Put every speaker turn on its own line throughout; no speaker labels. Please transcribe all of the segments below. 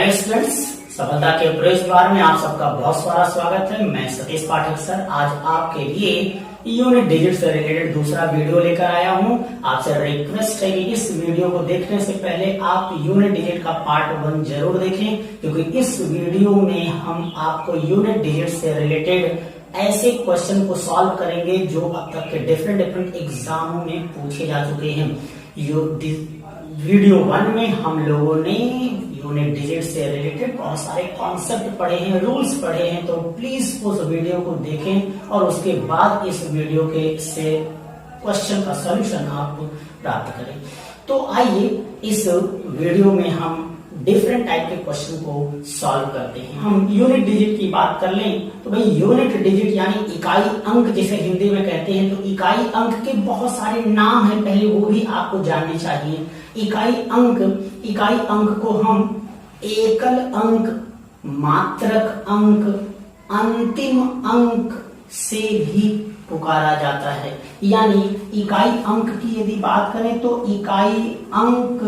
Hi students, सफलता के प्रवेश द्वार में आप सबका बहुत सारा स्वागत है। मैं सतीश पाठक सर आज आपके लिए यूनिट डिजिट से रिलेटेड दूसरा वीडियो लेकर आया हूं। आपसे रिक्वेस्ट है कि इस वीडियो को देखने से पहले आप यूनिट डिजिट का पार्ट 1 जरूर देखें, क्योंकि इस वीडियो में हम आपको यूनिट डिजिट से रिलेटेड ऐसे क्वेश्चन को सॉल्व करेंगे जो अब तक के डिफरेंट एग्जामों में पूछे जा चुके हैं। वीडियो 1 में हम लोगों ने यूनिट डिजिट से रिलेटेड बहुत सारे कॉन्सेप्ट पढ़े हैं, रूल्स पढ़े हैं, तो प्लीज उस वीडियो को देखें और उसके बाद इस वीडियो के से क्वेश्चन का सॉल्यूशन आप प्राप्त करें। तो आइए इस वीडियो में हम डिफरेंट टाइप के क्वेश्चन को सॉल्व करते हैं। हम यूनिट डिजिट की बात कर लें तो भाई यूनिट डिजिट यानी इकाई अंक जिसे हिंदी में कहते हैं, तो इकाई अंक के बहुत सारे नाम हैं, पहले वो भी आपको जानने चाहिए। इकाई अंक को हम एकल अंक, मात्रक अंक, अंतिम अंक से भी पुकारा जाता है। यानी इकाई अंक की यदि बात करें तो इकाई अंक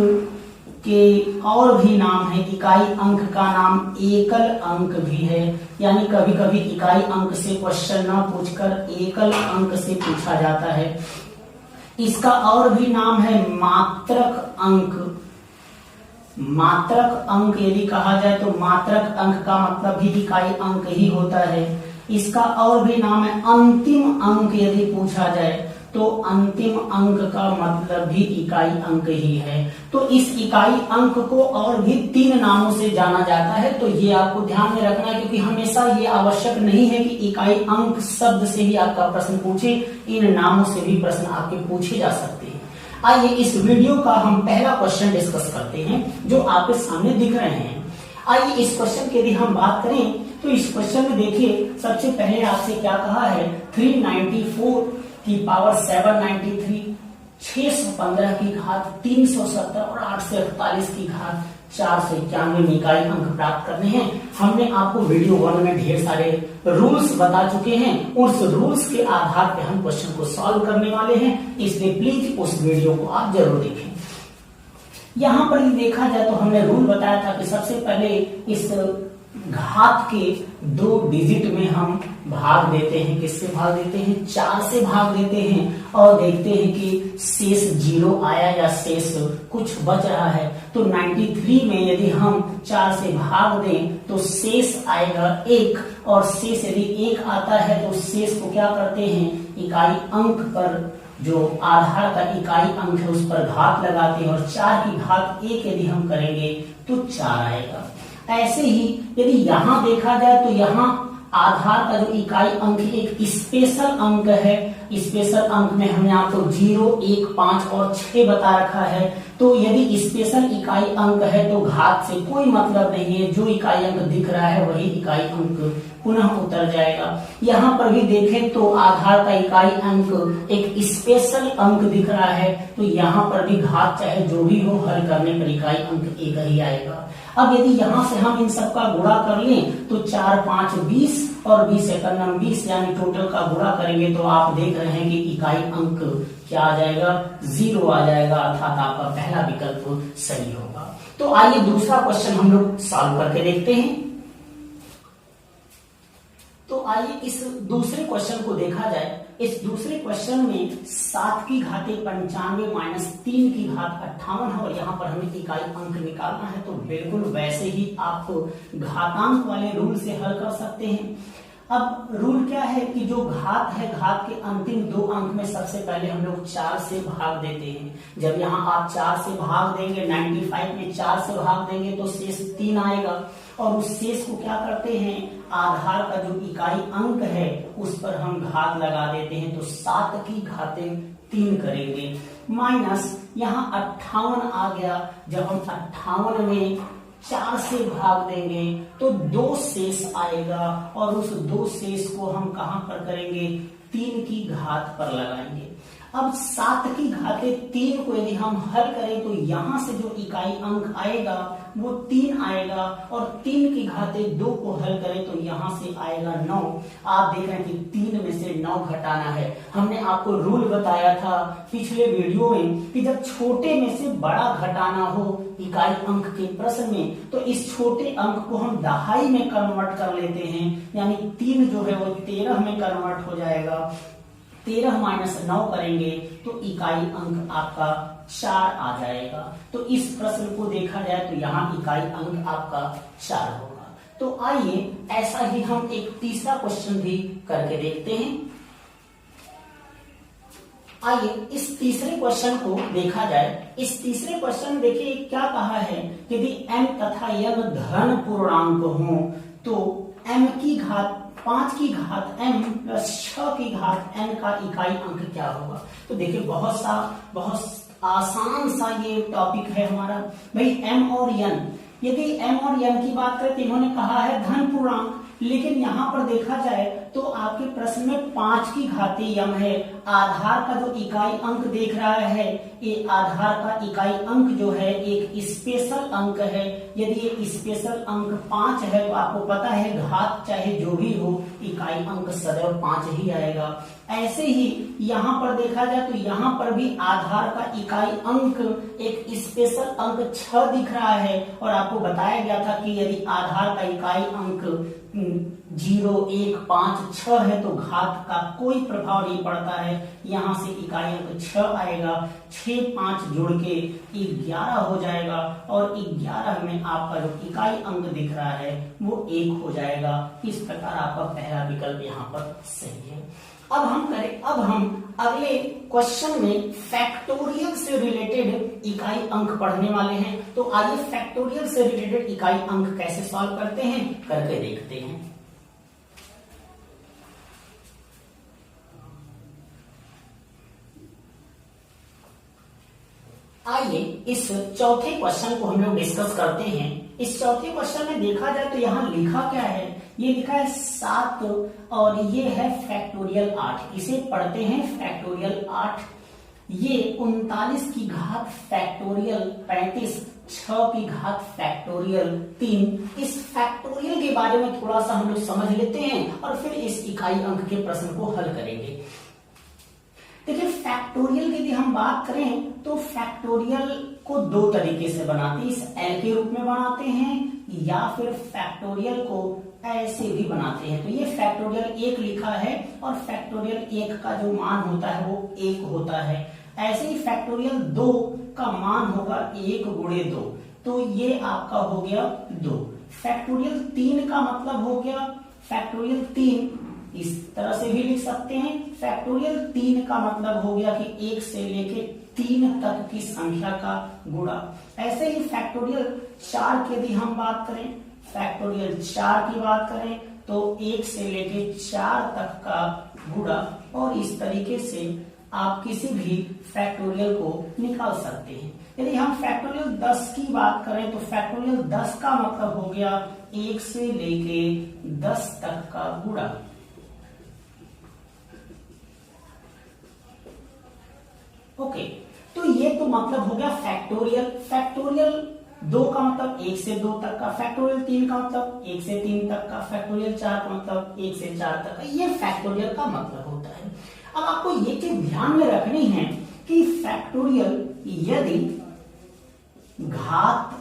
के और भी नाम है। इकाई अंक का नाम एकल अंक भी है, यानी कभी कभी इकाई अंक से क्वेश्चन ना पूछकर एकल अंक से पूछा जाता है। इसका और भी नाम है मात्रक अंक। मात्रक अंक यदि कहा जाए तो मात्रक अंक का मतलब भी इकाई अंक ही होता है। इसका और भी नाम है अंतिम अंक। यदि पूछा जाए तो अंतिम अंक का मतलब भी इकाई अंक ही है। तो इस इकाई अंक को और भी 3 नामों से जाना जाता है, तो ये आपको ध्यान में रखना है, क्योंकि हमेशा ये आवश्यक नहीं है कि इकाई अंक शब्द से ही आपका प्रश्न पूछे, इन नामों से भी प्रश्न आपके पूछे जा सकते हैं। आइए इस वीडियो का हम पहला क्वेश्चन डिस्कस करते हैं जो आपके सामने दिख रहे हैं। आइए इस क्वेश्चन की यदि हम बात करें तो इस क्वेश्चन में देखिए सबसे पहले आपसे क्या कहा है, 394 की पावर 793, 615 की घात 370 और 848 की घात 491 में इकाई अंक प्राप्त करने हैं। हमने आपको वीडियो 1 में ढेर सारे रूल्स बता चुके हैं, उस रूल्स के आधार पे हम क्वेश्चन को सॉल्व करने वाले हैं, इसलिए प्लीज उस वीडियो को आप जरूर देखें। यहां पर देखा जाए तो हमने रूल बताया था कि सबसे पहले इस घात के 2 डिजिट में हम भाग देते हैं। किससे भाग देते हैं? 4 से भाग देते हैं और देखते हैं कि शेष 0 आया या शेष कुछ बच रहा है। तो 93 में यदि हम 4 से भाग दें तो शेष आएगा 1, और शेष यदि 1 आता है तो शेष को क्या करते हैं, इकाई अंक पर जो आधार का इकाई अंक है उस पर घात लगाते हैं, और 4 की घात 1 यदि हम करेंगे तो 4 आएगा। ऐसे ही यदि यहां देखा जाए तो यहां आधार का जो इकाई अंक एक स्पेशल अंक है। स्पेशल अंक में हमने आपको 0, 1, 5 और 6 बता रखा है। तो यदि स्पेशल इकाई अंक है तो घात से कोई मतलब नहीं है, जो इकाई अंक दिख रहा है वही इकाई अंक पुनः उतर जाएगा। यहाँ पर भी देखें तो आधार का इकाई अंक एक स्पेशल अंक दिख रहा है, तो यहाँ पर भी घात चाहे जो भी हो हल करने पर इकाई अंक 1 ही आएगा। अब यदि यहां से हम इन सब का गुणा कर लें तो 4, 5, 20 और 20 एकम 20 यानी टोटल का गुणा करेंगे तो आप देख रहे हैं कि इकाई अंक क्या आ जाएगा, 0 आ जाएगा, अर्थात आपका पहला विकल्प सही होगा। तो आइए दूसरा क्वेश्चन हम लोग सॉल्व करके देखते हैं। तो आइए इस दूसरे क्वेश्चन को देखा जाए। इस दूसरे क्वेश्चन में 7 की घात 95 माइनस 3 की घात 58 है, और यहाँ पर हमें इकाई अंक निकालना है। तो बिल्कुल वैसे ही आप घातांक वाले रूल से हल कर सकते हैं। अब रूल क्या है कि जो घात है, घात के अंतिम 2 अंक में सबसे पहले हम लोग 4 से भाग देते हैं। जब यहाँ आप 4 से भाग देंगे, 95 में 4 से भाग देंगे तो शेष 3 आएगा, और उस शेष को क्या करते हैं, आधार का जो इकाई अंक है उस पर हम घात लगा देते हैं, तो 7 की घातें 3 करेंगे, माइनस यहाँ 58 आ गया। जब हम 58 में 4 से भाग देंगे तो 2 शेष आएगा, और उस 2 शेष को हम कहां पर करेंगे, 3 की घात पर लगाएंगे। अब 7 की घाते 3 को यदि हम हल करें तो यहां से जो इकाई अंक आएगा वो 3 आएगा, और 3 की घाते 2 को हल करें तो यहां से आएगा 9। आप देख रहे हैं कि 3 में से 9 घटाना है। हमने आपको रूल बताया था पिछले वीडियो में कि जब छोटे में से बड़ा घटाना हो इकाई अंक के प्रश्न में, तो इस छोटे अंक को हम दहाई में कन्वर्ट कर लेते हैं, यानी 3 जो है वो 13 में कन्वर्ट हो जाएगा। 13 माइनस 9 करेंगे तो इकाई अंक आपका 4 आ जाएगा। तो इस प्रश्न को देखा जाए तो यहाँ इकाई अंक आपका 4 होगा। तो आइए ऐसा ही हम एक तीसरा क्वेश्चन भी करके देखते हैं। आइए इस तीसरे क्वेश्चन को देखा जाए। इस तीसरे क्वेश्चन में देखिए क्या कहा है, यदि m तथा n धन पूर्णांक हो तो m की घात 5 की घात m प्लस 6 की घात n का इकाई अंक क्या होगा। तो देखिए बहुत आसान सा ये टॉपिक है हमारा भाई। m और n, यदि m और n की बात करें तो इन्होंने कहा है धन पूर्णांक, लेकिन यहाँ पर देखा जाए तो आपके प्रश्न में 5 की घाते m है। आधार का जो इकाई अंक देख रहा है, ये आधार का इकाई अंक जो है एक स्पेशल अंक है। यदि ये स्पेशल अंक 5 है तो आपको पता है घात चाहे जो भी हो इकाई अंक सदैव 5 ही आएगा। ऐसे ही यहाँ पर देखा जाए तो यहाँ पर भी आधार का इकाई अंक एक स्पेशल अंक 6 दिख रहा है, और आपको बताया गया था कि यदि आधार का इकाई अंक 0, 1, 5, 6 है तो घात का कोई प्रभाव नहीं पड़ता है। यहाँ से इकाई अंक 6 आएगा, 6, 5 जुड़ के 11 हो जाएगा, और 11 में आपका जो इकाई अंक दिख रहा है वो 1 हो जाएगा। इस प्रकार आपका पहला विकल्प यहाँ पर सही है। अब हम अगले क्वेश्चन में फैक्टोरियल से रिलेटेड इकाई अंक पढ़ने वाले हैं। तो आइए फैक्टोरियल से रिलेटेड इकाई अंक कैसे सॉल्व करते हैं करके देखते हैं। आइए इस चौथे क्वेश्चन को हम लोग डिस्कस करते हैं। इस चौथे क्वेश्चन में देखा जाए तो यहाँ लिखा क्या है, ये लिखा है 7 और ये है फैक्टोरियल 8। इसे पढ़ते हैं फैक्टोरियल 8। ये 39 की घात फैक्टोरियल 35, 6 की घात फैक्टोरियल 3। इस फैक्टोरियल के बारे में थोड़ा सा हम लोग समझ लेते हैं और फिर इस इकाई अंक के प्रश्न को हल करेंगे। देखिए फैक्टोरियल की यदि हम बात करें तो फैक्टोरियल को 2 तरीके से बनाते हैं, इस एल के रूप में बनाते हैं या फिर फैक्टोरियल को ऐसे भी बनाते हैं। तो ये फैक्टोरियल 1 लिखा है और फैक्टोरियल 1 का जो मान होता है वो 1 होता है। ऐसे ही फैक्टोरियल 2 का मान होगा 1 गुणे 2, तो ये आपका हो गया 2। फैक्टोरियल 3 का मतलब हो गया फैक्टोरियल 3, इस तरह से भी लिख सकते हैं। फैक्टोरियल 3 का मतलब हो गया कि 1 से लेके 3 तक की संख्या का गुणा। ऐसे ही फैक्टोरियल 4 की यदि हम बात करें, फैक्टोरियल 4 की बात करें तो 1 से लेके 4 तक का गुणा, और इस तरीके से आप किसी भी फैक्टोरियल को निकाल सकते हैं। यदि हम फैक्टोरियल 10 की बात करें तो फैक्टोरियल 10 का मतलब हो गया 1 से लेके 10 तक का गुणा। ओके, तो ये तो मतलब हो गया फैक्टोरियल। फैक्टोरियल 2 का मतलब 1 से 2 तक का, फैक्टोरियल 3 का मतलब 1 से 3 तक का, फैक्टोरियल 4 का मतलब 1 से 4 तक का। ये फैक्टोरियल का मतलब होता है। अब आपको ये चीज ध्यान में रखनी है कि फैक्टोरियल यदि घात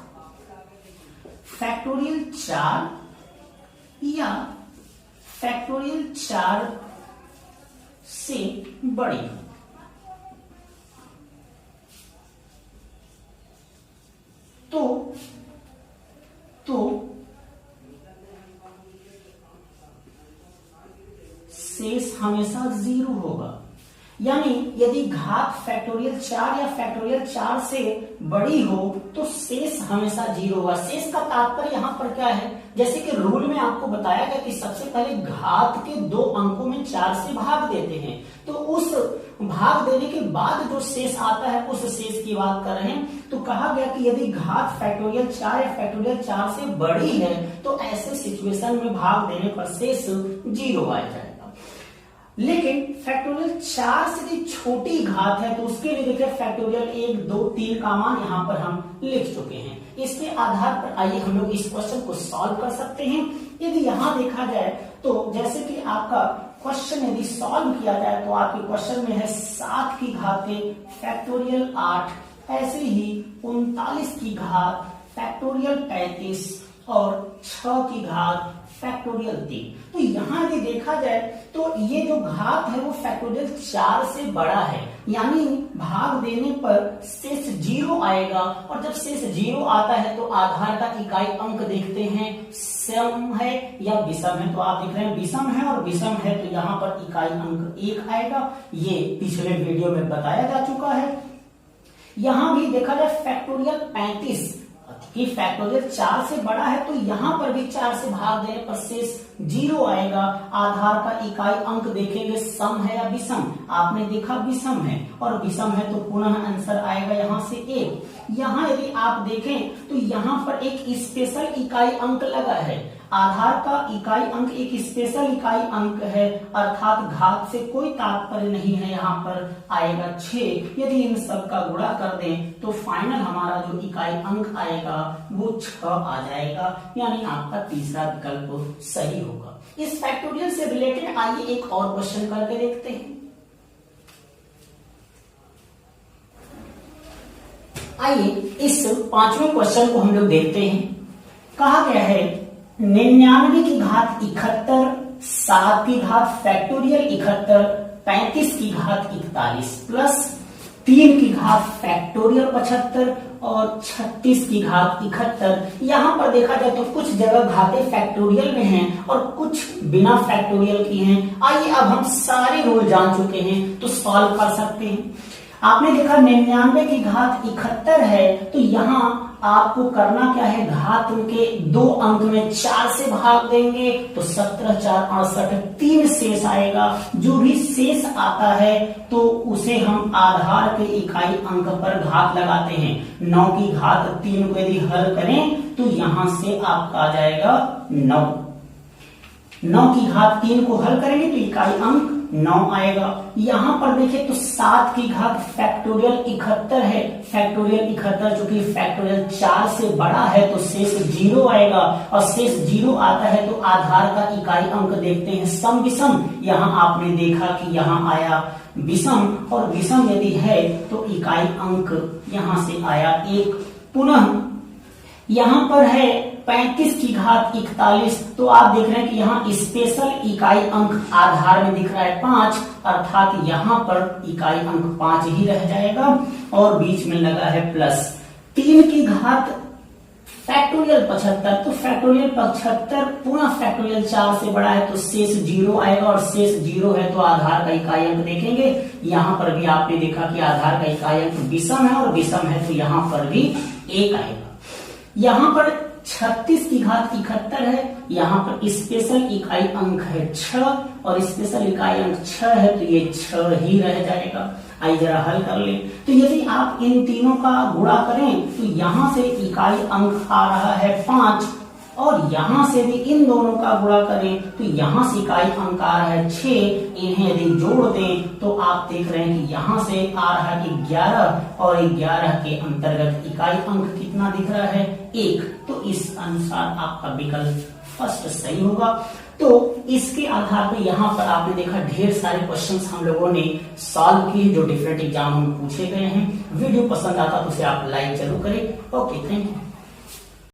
फैक्टोरियल 4 या फैक्टोरियल 4 से बड़ी हो तो शेष हमेशा 0 होगा। यानी यदि घात फैक्टोरियल 4 या फैक्टोरियल 4 से बड़ी हो तो शेष हमेशा 0 होगा। शेष का तात्पर्य यहाँ पर क्या है, जैसे कि रूल में आपको बताया गया कि सबसे पहले घात के 2 अंकों में 4 से भाग देते हैं, तो उस भाग देने के बाद जो शेष आता है उस शेष की बात कर रहे हैं। तो कहा गया कि यदि घात फैक्टोरियल 4 या फैक्टोरियल 4 से बड़ी है तो ऐसे सिचुएशन में भाग देने पर शेष 0 आ जाएगा। लेकिन फैक्टोरियल 4 से यदि छोटी घात है तो उसके लिए देखिए फैक्टोरियल 1, 2, 3 का मान यहाँ पर हम लिख चुके हैं। इसके आधार पर आइए हम लोग इस क्वेश्चन को सॉल्व कर सकते हैं। यदि यहाँ देखा जाए तो जैसे कि आपका क्वेश्चन यदि सॉल्व किया जाए तो आपके क्वेश्चन में है 7 की घातें फैक्टोरियल 8, ऐसे ही 39 की घात फैक्टोरियल 35 और 6 की घात फैक्टोरियल 3। तो यहाँ यदि देखा जाए तो ये जो घात है वो फैक्टोरियल 4 से बड़ा है, यानी भाग देने पर शेष 0 आएगा, और जब शेष 0 आता है तो आधार का इकाई अंक देखते हैं सम है या विषम है। तो आप देख रहे हैं विषम है, और विषम है तो यहाँ पर इकाई अंक 1 आएगा। ये पिछले वीडियो में बताया जा चुका है। यहां भी देखा जाए फैक्टोरियल 35 कि फैक्टोरियल 4 से बड़ा है, तो यहां पर भी 4 से भाग देने पर शेष 0 आएगा। आधार का इकाई अंक देखेंगे सम है या विषम, आपने देखा विषम है, और विषम है तो पुनः आंसर आएगा यहां से 1। यहां यदि आप देखें तो यहां पर एक स्पेशल इकाई अंक लगा है। आधार का इकाई अंक एक स्पेशल इकाई अंक है, अर्थात घात से कोई तात्पर्य नहीं है, यहाँ पर आएगा 6। यदि इन सब का गुणा कर दें तो फाइनल हमारा जो इकाई अंक आएगा वो 6 आ जाएगा, यानी आपका तीसरा विकल्प सही होगा। इस फैक्टोरियल से रिलेटेड आइए एक और क्वेश्चन करके देखते हैं। आइए इस 5वें क्वेश्चन को हम लोग देखते हैं। कहा गया है 99 की घात 71, 7 की घात फैक्टोरियल 71, 35 की घात 41 प्लस 3 की घात फैक्टोरियल 75 और 36 की घात 71। यहां पर देखा जाए तो कुछ जगह घातें फैक्टोरियल में हैं और कुछ बिना फैक्टोरियल की हैं। आइए अब हम सारे रूल जान चुके हैं तो सॉल्व कर सकते हैं। आपने देखा 99 की घात 71 है, तो यहाँ आपको करना क्या है, घात के 2 अंक में 4 से भाग देंगे तो 17, 4, 68, 3 शेष आएगा। जो भी शेष आता है तो उसे हम आधार के इकाई अंक पर घात लगाते हैं। 9 की घात 3 को यदि हल करें तो यहां से आपका आ जाएगा 9। 9 की घात 3 को हल करेंगे तो इकाई अंक 9 आएगा। यहां पर देखिए तो 7 की घात फैक्टोरियल 71 है। फैक्टोरियल 71 चूंकि फैक्टोरियल 4 से बड़ा है तो शेष 0 आएगा, और शेष 0 आता है तो आधार का इकाई अंक देखते हैं सम विषम। यहां आपने देखा कि यहां आया विषम, और विषम यदि है तो इकाई अंक यहां से आया 1। पुनः यहां पर है 35 की घात 41, तो आप देख रहे हैं कि यहाँ स्पेशल इकाई अंक आधार में दिख रहा है 5, अर्थात यहाँ पर इकाई अंक 5 ही रह जाएगा, और बीच में लगा है प्लस। 3 की घात फैक्टोरियल 75, तो फैक्टोरियल 75 पुनः फैक्टोरियल 4 से बड़ा है तो शेष 0 आएगा, और शेष 0 है तो आधार का इकाई अंक देखेंगे। यहाँ पर भी आपने देखा कि आधार का इकाई अंक विषम है, और विषम है तो यहाँ पर भी 1 आएगा। यहाँ पर 36 की घात 71 है, यहाँ पर स्पेशल इकाई अंक है 6, और स्पेशल इकाई अंक 6 है तो ये 6 ही रह जाएगा। आइए जरा हल कर ले। तो यदि आप इन तीनों का गुणा करें तो यहाँ से इकाई अंक आ रहा है 5, और यहां से भी इन दोनों का गुणा करें तो यहां से इकाई अंक आ रहा है 6। इन्हें यदि जोड़ दें तो आप देख रहे हैं कि यहां से आ रहा है 11, और 11 के अंतर्गत इकाई अंक कितना दिख रहा है 1। तो इस अनुसार आपका विकल्प फर्स्ट सही होगा। तो इसके आधार पर यहाँ पर आपने देखा ढेर सारे क्वेश्चंस हम लोगों ने सॉल्व किए जो डिफरेंट एग्जाम में पूछे गए हैं। वीडियो पसंद आता तो उसे आप लाइक जरूर करें। Okay, thank you.